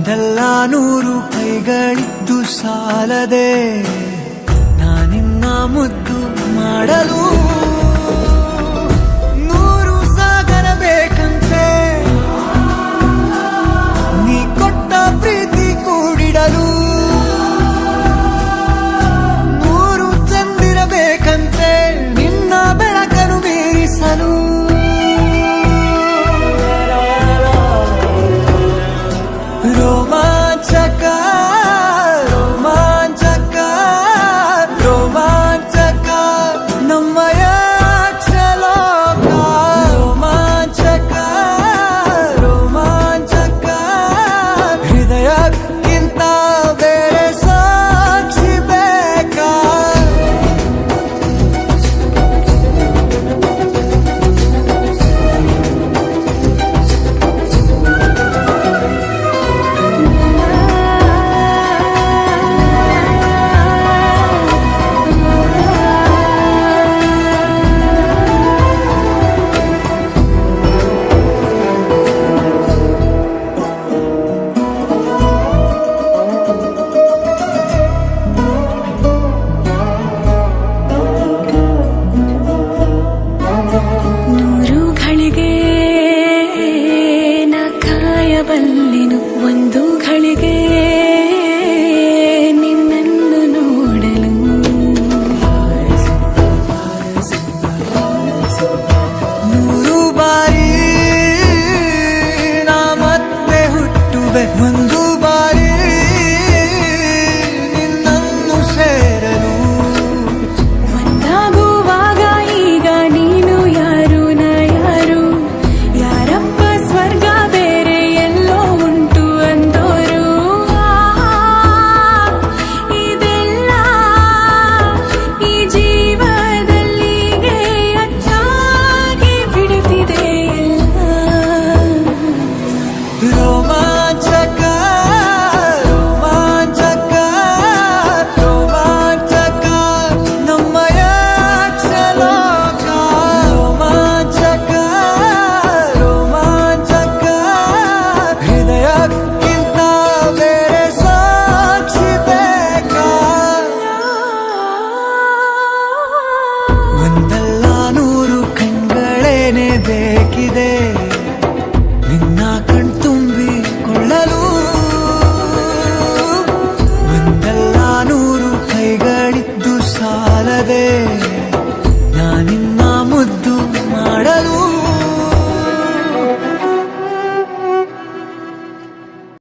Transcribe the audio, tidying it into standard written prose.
ಒಂದಲ್ಲ ನೂರು ಕೈಗಳಿದ್ದು ಸಾಲದೆ ನಾನಿನ್ನ ಮುದ್ದು ಮಾಡಲು ನೂರು ಸಾಗರ ಬೇಕಂತೆ ನೀ ಕೊಟ್ಟ ಪ್ರೀತಿ ಕೂಡಿಡಲು ನೂರು ಚಂದಿರಬೇಕಂತೆ ನಿನ್ನ ಬೆಳಕನ್ನು ಮೀರಿಸಲು ರೋಮಾಂಚಕ ರೋಮಾಂಚಕ ರೋಮಾಂಚಕ ನಮ್ಮಯ ಕ್ಷಲೋಕ ರೋಮಾಂಚಕ ರೋಮಾಂಚಕ ಹೃದಯಕ್ಕಿಂತ ಬೇರೆ ಸಾಕ್ಷಿ ಬೇಕಾ ಬಲ್ಲಿನು ಒಂದು ಘಳಿಗೆ ನಿನ್ನನ್ನು ನೋಡಲು ನೂರು ಬಾರಿ ನಾ ಮತ್ತೆ ಹುಟ್ಟುವೆ ಒಂದು ಬಾರಿ ನಿನ್ನನ್ನು ಸೇರಲು ಒಂದಾಗುವಾಗ ಈಗ ನೀನು ಯಾರು ನಾ ಯಾರು ಯಾರಪ್ಪ ಸ್ವರ್ಗ ಬೇರೆ ಎಲ್ಲೋ ಉಂಟು ಅಂದೋರು ಇದೆಲ್ಲ ಈ ಜೀವದಲ್ಲಿಗೆ ಅಚ್ಚಾಗಿ ಬಿಡುತ್ತಿದೆ ಎಲ್ಲ ರೋಮಾಂಚಕ ರೋಮಾಂಚಕ ರೋಮಾಂಚಕ ನಮ್ಮಯ ಕ್ಷಲೋಕ ರೋಮಾಂಚಕ ರೋಮಾಂಚಕ ಹೃದಯಕ್ಕಿಂತ ಬೇರೆ ಸಾಕ್ಷಿ ಬೇಕಾ ಒಂದಲ್ಲ ನೂರು ಕಣ್ಗಳೇನೆ ಬೇಕಿದೆ ನಿನ್ನ ಕಣ್ತುಂಬಿಕೊಳ್ಳಲು ಒಂದಲ್ಲ ನೂರು ಕೈಗಳಿದ್ದು ಸಾಲದೆ